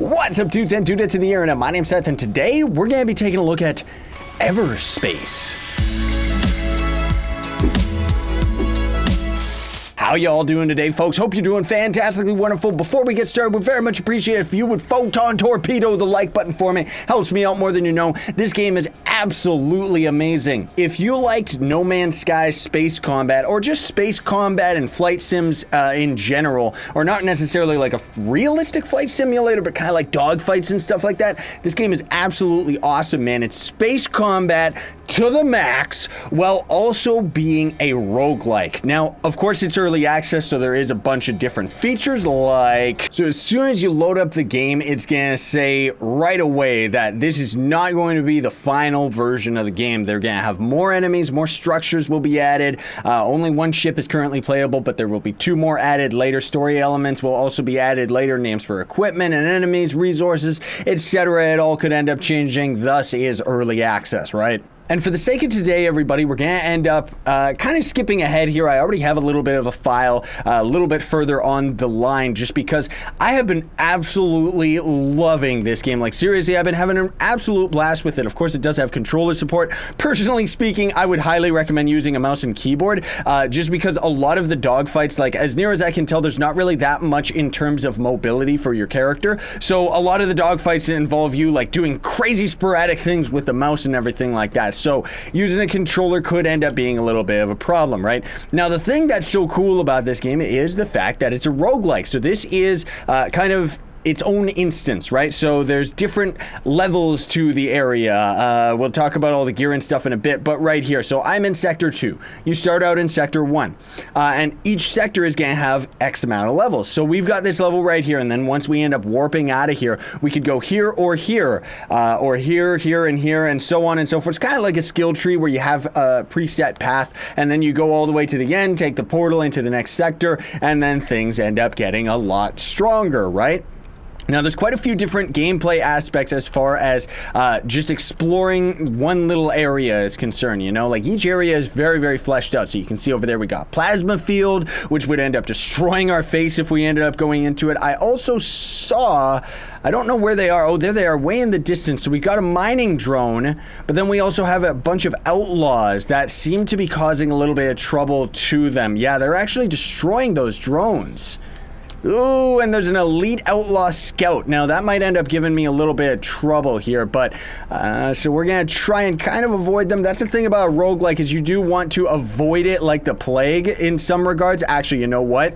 What's up, dudes and dudettes in the internet? My name's Scythe, and today we're going to be taking a look at Everspace. How y'all doing today, folks? Hope you're doing fantastically wonderful. Before we get started, we very much appreciate it if you would photon torpedo the like button for me. Helps me out more than you know. This game is absolutely amazing. If you liked No Man's Sky space combat, or just space combat and flight sims in general, or not necessarily like a realistic flight simulator, but kind of like dogfights and stuff like that, this game is absolutely awesome, man. It's space combat to the max, while also being a roguelike. Now, of course, it's early access, so there is a bunch of different features like, so as soon as you load up the game, it's gonna say right away that this is not going to be the final version of the game. They're gonna have more enemies, more structures will be added. Only one ship is currently playable, but there will be 2 more added later. Story elements will also be added later, names for equipment and enemies, resources, etc. It all could end up changing, thus is early access, right? And for the sake of today, everybody, we're going to end up kind of skipping ahead here. I already have a little bit of a file a little bit further on the line, just because I have been absolutely loving this game. Like, seriously, I've been having an absolute blast with it. Of course, it does have controller support. Personally speaking, I would highly recommend using a mouse and keyboard, just because a lot of the dogfights, like, as near as I can tell, there's not really that much in terms of mobility for your character. So a lot of the dogfights involve you, like, doing crazy sporadic things with the mouse and everything like that. So using a controller could end up being a little bit of a problem, right? Now, the thing that's so cool about this game is the fact that it's a roguelike. So this is kind of its own instance, right? So there's different levels to the area. We'll talk about all the gear and stuff in a bit, but right here. So I'm in Sector 2. You start out in Sector 1. And each sector is gonna have X amount of levels. So we've got this level right here, and then once we end up warping out of here, we could go here, or here, and here, and so on and so forth. It's kind of like a skill tree where you have a preset path, and then you go all the way to the end, take the portal into the next sector, and then things end up getting a lot stronger, right? Now, there's quite a few different gameplay aspects as far as just exploring one little area is concerned, you know? Like, each area is very, very fleshed out. So you can see over there we got plasma field, which would end up destroying our face if we ended up going into it. I also saw, I don't know where they are. Oh, there they are, way in the distance. So we got a mining drone, but then we also have a bunch of outlaws that seem to be causing a little bit of trouble to them. Yeah, they're actually destroying those drones. Ooh, and there's an elite outlaw scout. Now, that might end up giving me a little bit of trouble here, but so we're gonna try and kind of avoid them. That's the thing about a roguelike, is you do want to avoid it like the plague in some regards. Actually, you know what?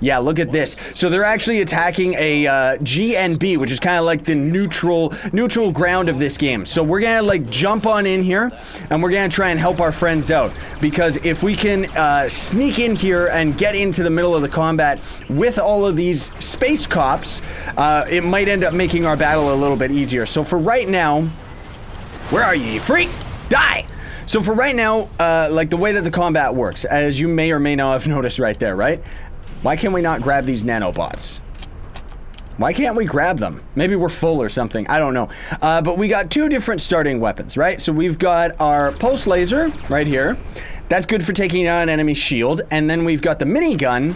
Yeah, look at this. So they're actually attacking a GNB, which is kind of like the neutral ground of this game. So we're gonna like jump on in here, and we're gonna try and help our friends out, because if we can sneak in here and get into the middle of the combat with all of these space cops, it might end up making our battle a little bit easier. So for right now, where are you, you freak? Die! So for right now, like the way that the combat works, as you may or may not have noticed right there, right? Why can't we not grab these nanobots? Why can't we grab them? Maybe we're full or something. I don't know. But we got 2 different starting weapons, right? So we've got our pulse laser right here. That's good for taking out an enemy shield. And then we've got the minigun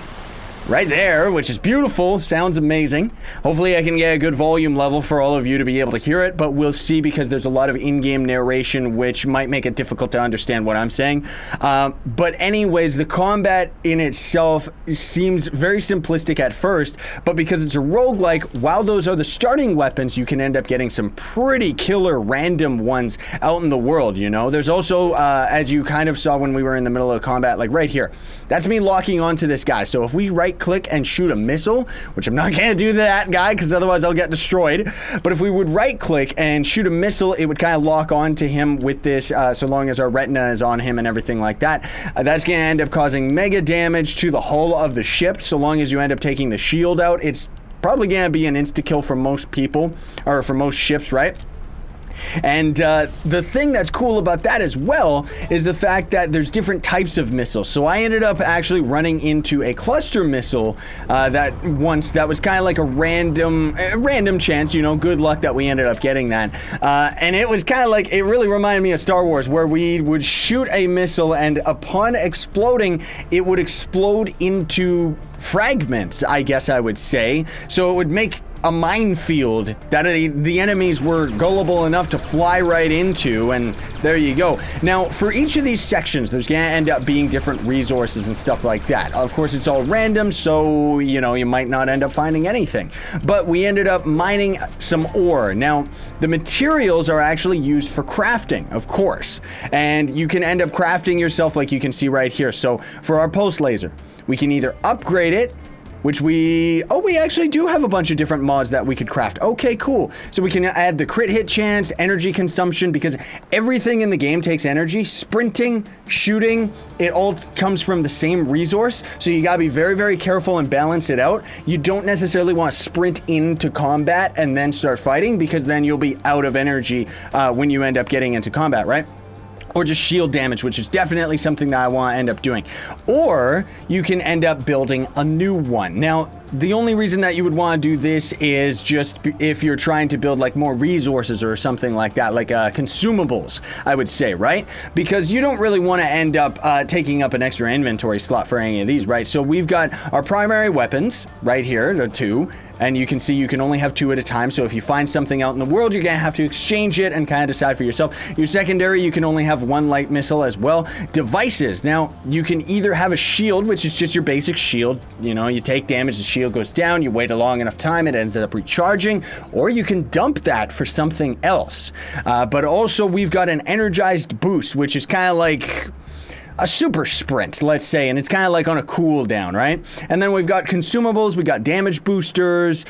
right there, which is beautiful. Sounds amazing. Hopefully I can get a good volume level for all of you to be able to hear it, but we'll see, because there's a lot of in-game narration which might make it difficult to understand what I'm saying. But anyways, the combat in itself seems very simplistic at first, but because it's a roguelike, while those are the starting weapons, you can end up getting some pretty killer random ones out in the world, you know? There's also, as you kind of saw when we were in the middle of the combat, like right here, that's me locking onto this guy. So if we right-click and shoot a missile, which I'm not gonna do that guy, because otherwise I'll get destroyed, but if we would right-click and shoot a missile, it would kind of lock on to him with this, so long as our retina is on him and everything like that. That's gonna end up causing mega damage to the hull of the ship. So long as you end up taking the shield out, it's probably gonna be an insta-kill for most people, or for most ships, right? And the thing that's cool about that as well is the fact that there's different types of missiles. So I ended up actually running into a cluster missile that was kind of like a random chance, you know, good luck that we ended up getting that. And it was kind of like, it really reminded me of Star Wars, where we would shoot a missile and upon exploding, it would explode into fragments, I guess I would say. So it would make a minefield that the enemies were gullible enough to fly right into, and there you go. Now, for each of these sections, there's gonna end up being different resources and stuff like that. Of course, it's all random, so, you know, you might not end up finding anything. But we ended up mining some ore. Now, the materials are actually used for crafting, of course. And you can end up crafting yourself like you can see right here. So, for our pulse laser, we can either upgrade it, which we actually do have a bunch of different mods that we could craft. Okay, cool. So we can add the crit hit chance, energy consumption, because everything in the game takes energy. Sprinting, shooting, it all comes from the same resource. So you gotta be very, very careful and balance it out. You don't necessarily want to sprint into combat and then start fighting, because then you'll be out of energy when you end up getting into combat, right? Or just shield damage, which is definitely something that I want to end up doing. Or you can end up building a new one. Now, the only reason that you would want to do this is just if you're trying to build like more resources or something like that, like consumables, I would say, right? Because you don't really want to end up taking up an extra inventory slot for any of these, right? So we've got our primary weapons right here, the two. And you can see you can only have 2 at a time. So if you find something out in the world, you're going to have to exchange it and kind of decide for yourself. Your secondary, you can only have 1 light missile as well. Devices. Now, you can either have a shield, which is just your basic shield. You know, you take damage, the shield goes down. You wait a long enough time, it ends up recharging. Or you can dump that for something else. But also, we've got an energized boost, which is kind of like a super sprint, let's say, and it's kind of like on a cooldown, right? And then we've got consumables, we got damage boosters,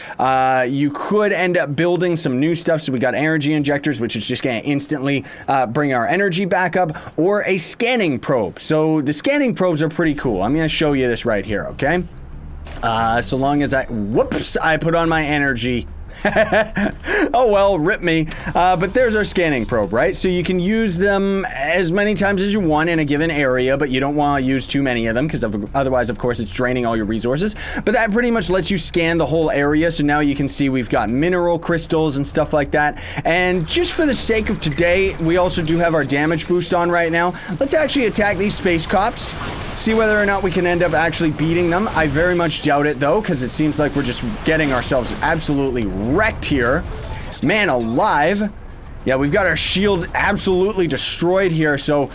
you could end up building some new stuff, so we got energy injectors, which is just going to instantly bring our energy back up, or a scanning probe. So the scanning probes are pretty cool. I'm going to show you this right here, okay? So long as I put on my energy. Oh well, rip me. But there's our scanning probe, right? So you can use them as many times as you want in a given area, but you don't want to use too many of them, because otherwise, of course, it's draining all your resources. But that pretty much lets you scan the whole area. So now you can see we've got mineral crystals and stuff like that. And just for the sake of today, we also do have our damage boost on right now. Let's actually attack these space cops. See whether or not we can end up actually beating them. I very much doubt it, though, because it seems like we're just getting ourselves absolutely wrecked here. Man alive. Yeah, we've got our shield absolutely destroyed here, so...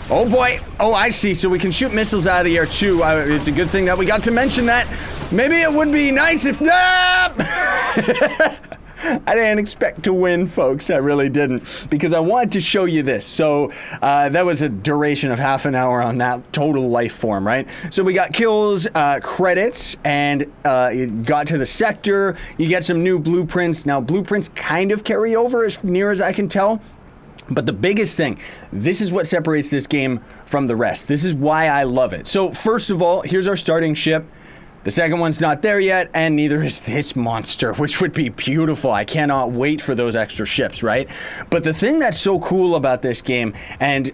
Oh, boy. Oh, I see. So we can shoot missiles out of the air, too. It's a good thing that we got to mention that. Maybe it would be nice if... I didn't expect to win, folks. I really didn't, because I wanted to show you this. So that was a duration of half an hour on that total life form, right? So we got kills, credits, and it got to the sector. You get some new blueprints. Now, blueprints kind of carry over as near as I can tell. But the biggest thing, this is what separates this game from the rest. This is why I love it. So first of all, here's our starting ship. The second one's not there yet, and neither is this monster, which would be beautiful. I cannot wait for those extra ships, right? But the thing that's so cool about this game, and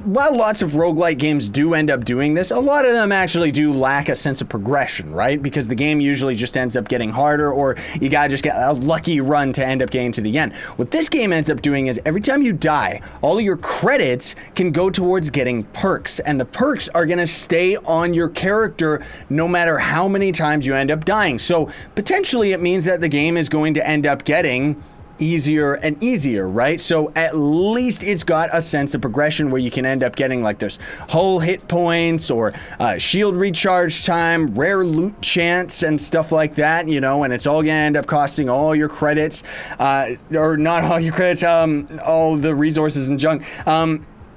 while lots of roguelike games do end up doing this, a lot of them actually do lack a sense of progression, right? Because the game usually just ends up getting harder, or you gotta just get a lucky run to end up getting to the end. What this game ends up doing is every time you die, all of your credits can go towards getting perks, and the perks are gonna stay on your character no matter how many times you end up dying. So potentially it means that the game is going to end up getting easier and easier, right? So at least it's got a sense of progression where you can end up getting like this whole hit points or shield recharge time, rare loot chance and stuff like that, you know, and it's all gonna end up costing all your credits, or not all your credits, all the resources and junk.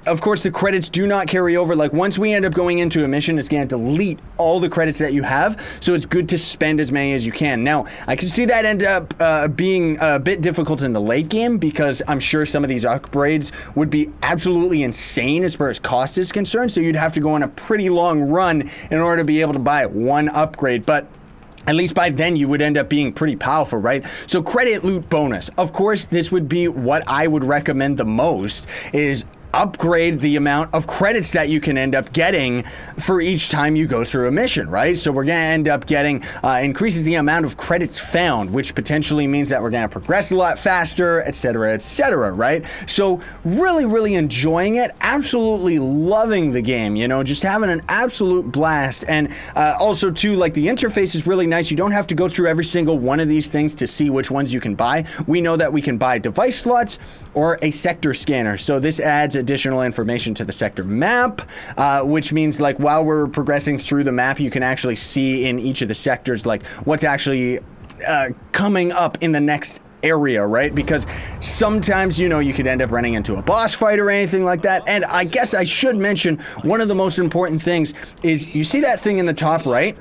Of course, the credits do not carry over. Like, once we end up going into a mission, it's going to delete all the credits that you have, so it's good to spend as many as you can. Now, I can see that end up being a bit difficult in the late game, because I'm sure some of these upgrades would be absolutely insane as far as cost is concerned, so you'd have to go on a pretty long run in order to be able to buy one upgrade, but at least by then you would end up being pretty powerful, right? So credit loot bonus. Of course, this would be what I would recommend the most, is upgrade the amount of credits that you can end up getting for each time you go through a mission, right? So we're going to end up getting, increases the amount of credits found, which potentially means that we're going to progress a lot faster, etc., right? So really, really enjoying it. Absolutely loving the game, you know, just having an absolute blast. And also too, like, the interface is really nice. You don't have to go through every single one of these things to see which ones you can buy. We know that we can buy device slots or a sector scanner. So this adds additional information to the sector map, which means, like, while we're progressing through the map, you can actually see in each of the sectors, like, what's actually coming up in the next area, right? Because sometimes, you know, you could end up running into a boss fight or anything like that. And I guess I should mention, one of the most important things is, you see that thing in the top right?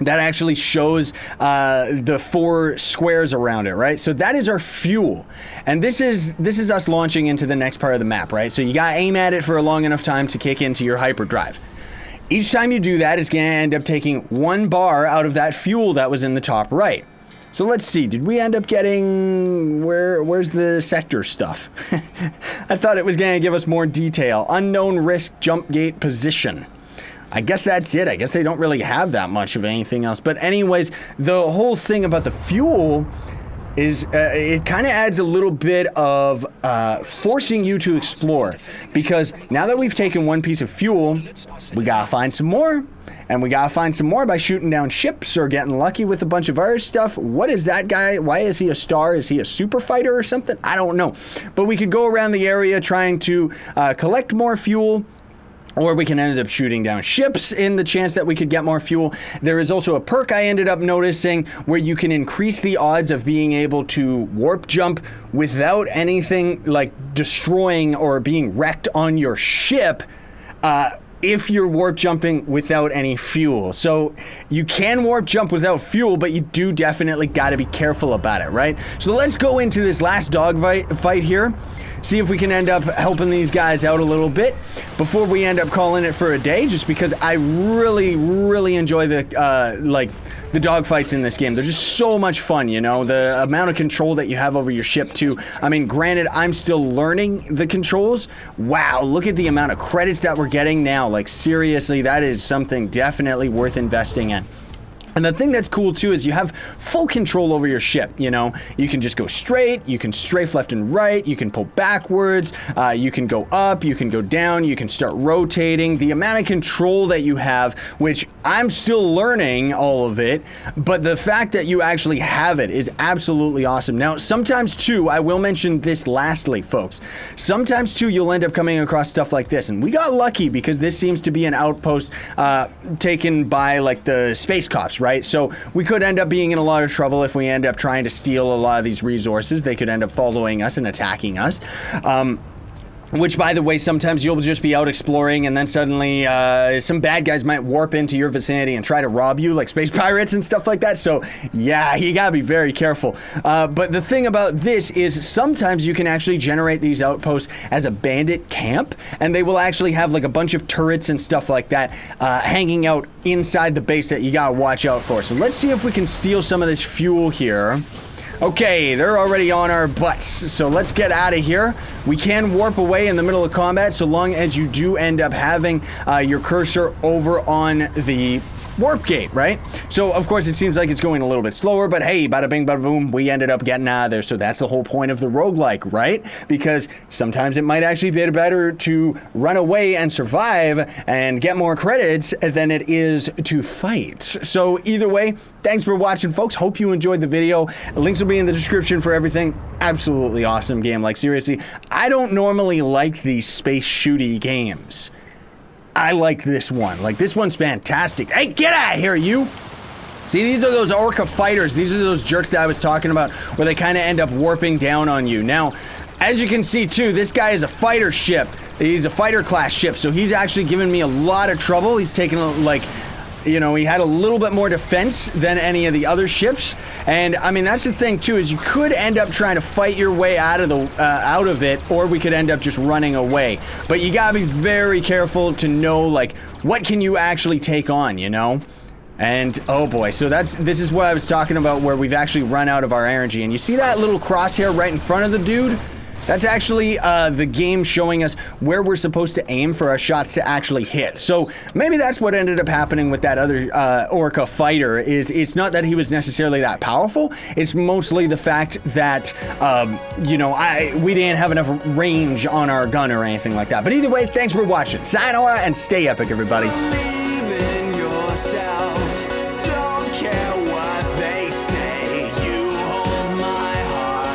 That actually shows the 4 squares around it, right? So that is our fuel. And this is us launching into the next part of the map, right? So you gotta aim at it for a long enough time to kick into your hyperdrive. Each time you do that, it's gonna end up taking 1 bar out of that fuel that was in the top right. So let's see, did we end up getting, where's the sector stuff? I thought it was gonna give us more detail. Unknown risk jump gate position. I guess that's it. I guess they don't really have that much of anything else. But anyways, the whole thing about the fuel is it kind of adds a little bit of forcing you to explore. Because now that we've taken 1 piece of fuel, we gotta find some more. And we gotta find some more by shooting down ships or getting lucky with a bunch of other stuff. What is that guy? Why is he a star? Is he a super fighter or something? I don't know. But we could go around the area trying to collect more fuel, or we can end up shooting down ships in the chance that we could get more fuel. There is also a perk I ended up noticing where you can increase the odds of being able to warp jump without anything like destroying or being wrecked on your ship, if you're warp jumping without any fuel. So you can warp jump without fuel, but you do definitely got to be careful about it, right? So let's go into this last fight here. See if we can end up helping these guys out a little bit before we end up calling it for a day, just because I really, really enjoy the dogfights in this game. They're just so much fun, you know? The amount of control that you have over your ship, too. I mean, granted, I'm still learning the controls. Wow, look at the amount of credits that we're getting now. Like, seriously, that is something definitely worth investing in. And the thing that's cool too is you have full control over your ship, you know? You can just go straight, you can strafe left and right, you can pull backwards, you can go up, you can go down, you can start rotating. The amount of control that you have, which I'm still learning all of it, but the fact that you actually have it is absolutely awesome. Now, sometimes too, I will mention this lastly, folks, sometimes too you'll end up coming across stuff like this, and we got lucky because this seems to be an outpost taken by like the space cops, right? So we could end up being in a lot of trouble if we end up trying to steal a lot of these resources. They could end up following us and attacking us. Which, by the way, sometimes you'll just be out exploring and then suddenly some bad guys might warp into your vicinity and try to rob you, like space pirates and stuff like that. So, yeah, you gotta be very careful. But the thing about this is sometimes you can actually generate these outposts as a bandit camp, and they will actually have like a bunch of turrets and stuff like that hanging out inside the base that you gotta watch out for. So let's see if we can steal some of this fuel here. Okay, they're already on our butts, so let's get out of here. We can warp away in the middle of combat so long as you do end up having your cursor over on the warp gate, right? So, of course, it seems like it's going a little bit slower, but hey, bada bing, bada boom, we ended up getting out of there. So that's the whole point of the roguelike, right? Because sometimes it might actually be better to run away and survive and get more credits than it is to fight. So either way, thanks for watching, folks. Hope you enjoyed the video. Links will be in the description for everything. Absolutely awesome game. Like, seriously, I don't normally like these space shooty games. I like this one. Like, this one's fantastic. Hey, get out of here, you! See, these are those orca fighters. These are those jerks that I was talking about where they kind of end up warping down on you. Now, as you can see, too, this guy is a fighter ship. He's a fighter class ship, so he's actually giving me a lot of trouble. He's taking, like, you know, he had a little bit more defense than any of the other ships. And, I mean, that's the thing, too, is you could end up trying to fight your way out of it, or we could end up just running away. But you gotta be very careful to know, like, what can you actually take on, you know? And, oh boy, so this is what I was talking about, where we've actually run out of our energy. And you see that little crosshair right in front of the dude? That's actually the game showing us where we're supposed to aim for our shots to actually hit. So maybe that's what ended up happening with that other Orca fighter. Is it's not that he was necessarily that powerful. It's mostly the fact that you know, we didn't have enough range on our gun or anything like that. But either way, thanks for watching. Sayonara and stay epic, everybody.